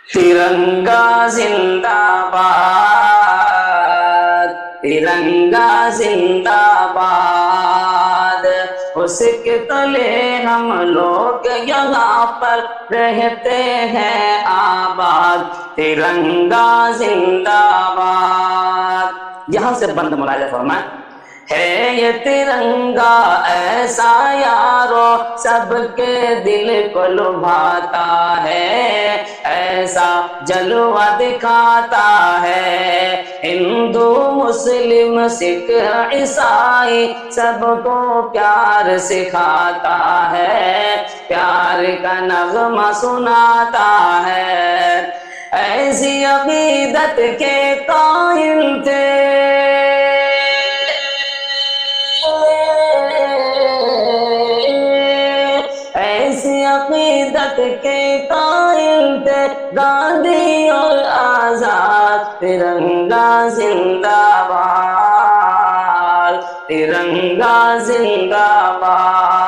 तिरंगा जिंदाबाद, तिरंगा जिंदाबाद। उसके तले हम लोग यहाँ पर रहते हैं आबाद, तिरंगा जिंदाबाद। यहाँ से बंद मुलाजा फरमाए, है ये तिरंगा ऐसा यारो सबके दिल को लुभाता है, ऐसा जलवा दिखाता है। हिंदू मुस्लिम सिख ईसाई सबको प्यार सिखाता है, प्यार का नगमा सुनाता है। ऐसी अकीदत के कायल थे, ऐसी अकीदत के कायल थे गांधी और आजाद, तिरंगा जिंदाबाद, तिरंगा जिंदाबाद।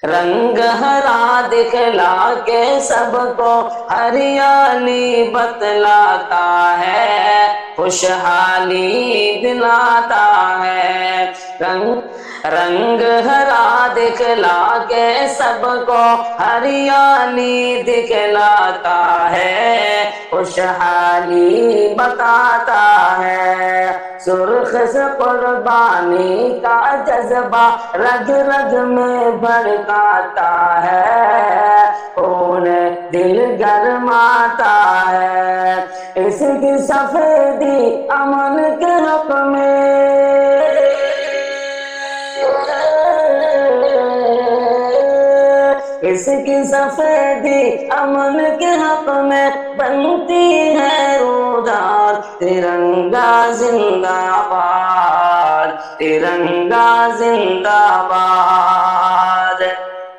रंग हरा दिखला के सबको हरियाली बतलाता है, खुशहाली दिलाता है। रंग हरा दिखला के सबको हरियाली दिखलाता है, खुशहाली बताता है। सुर्ख से कुर्बानी का जज्बा रग रग में भड़काता है, खून दिल गरमाता है। इसकी सफेदी अमन के हक में, इसकी सफेदी अमन के हक में बनती है रोदार, तिरंगा जिंदाबाद, तिरंगा जिंदाबाद।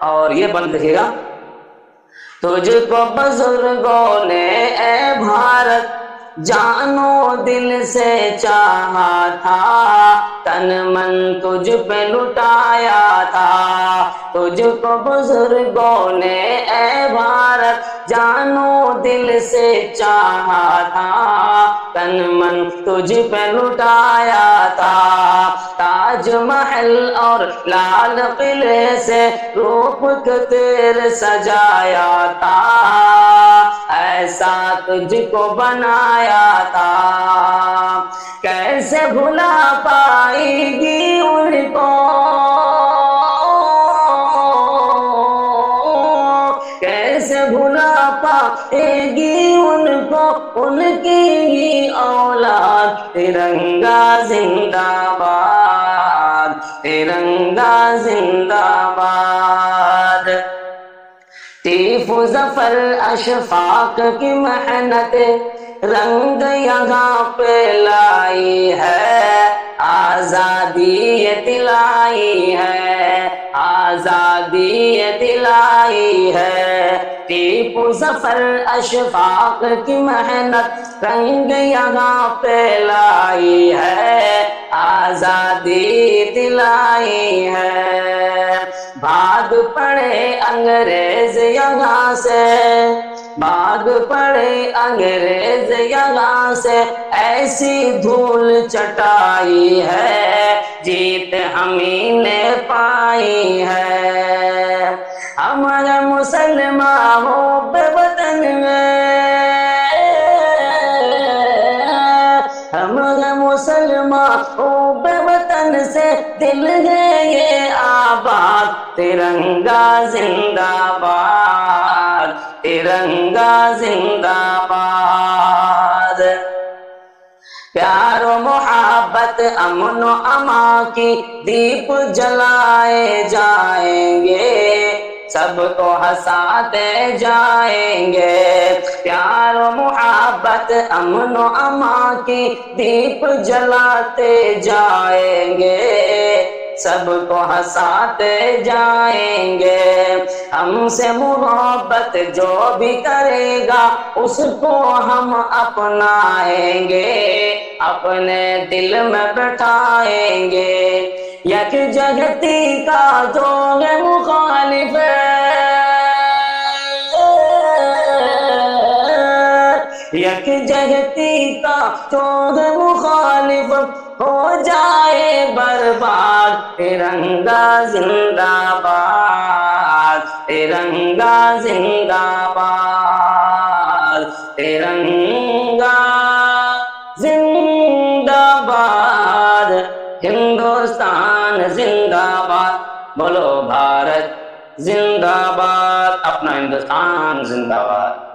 और ये बंद देखिएगा, तुझको बुजुर्गों ने ए भारत जानो दिल से चाहा था, तन मन तुझ पे लुटाया था। तुझको बुजुर्गों ने ए भारत जानो दिल से चाहा था, तन मन तुझ पे लुटाया था। ताजमहल और लाल किले से रूप को तेरे सजाया था, ऐसा तुझको बनाया था। कैसे भुला पाएगी उनको, कैसे भुला पाएगी उनको उनकी ही औलाद, तिरंगा जिंदाबाद, तिरंगा जिंदाबाद। तीफु जफर अशफाक की मेहनत रंग यहाँ पे लाई है, आजादी ये दिलाई है, आजादी ये दिलाई है। टीपू जफर अशफाक की मेहनत रंग यहाँ पे लाई है, आजादी दिलाई है। भाग पड़े अंग्रेज यहाँ से, भाग पड़े अंग्रेज यहाँ से, ऐसी धूल चटाई है, जीत हमी ने पाई है। हमारे मुसलमान हो वतन में, हमारे मुसलमान हो वतन से दिल है ये आबाद, तिरंगा जिंदाबाद, तिरंगा जिंदाबाद। प्यार मोहब्बत अमन अमा की दीप जलाए जाएंगे, सबको हंसाते जाएंगे। प्यार मोहब्बत अमन अमा की दीप जलाते जाएंगे, सबको हंसाते जाएंगे। हमसे मोहब्बत जो भी करेगा उसको हम अपनाएंगे, अपने दिल में बैठाएंगे। यकजहती का जो है मुखालिफ है, یکجہتی کا چود مخالف ہو جائے برباد، ترنگا زندہ باد، ترنگا زندہ باد، ترنگا زندہ باد، ہندوستان زندہ باد، بولو بھارت زندہ باد، اپنا ہندوستان زندہ باد۔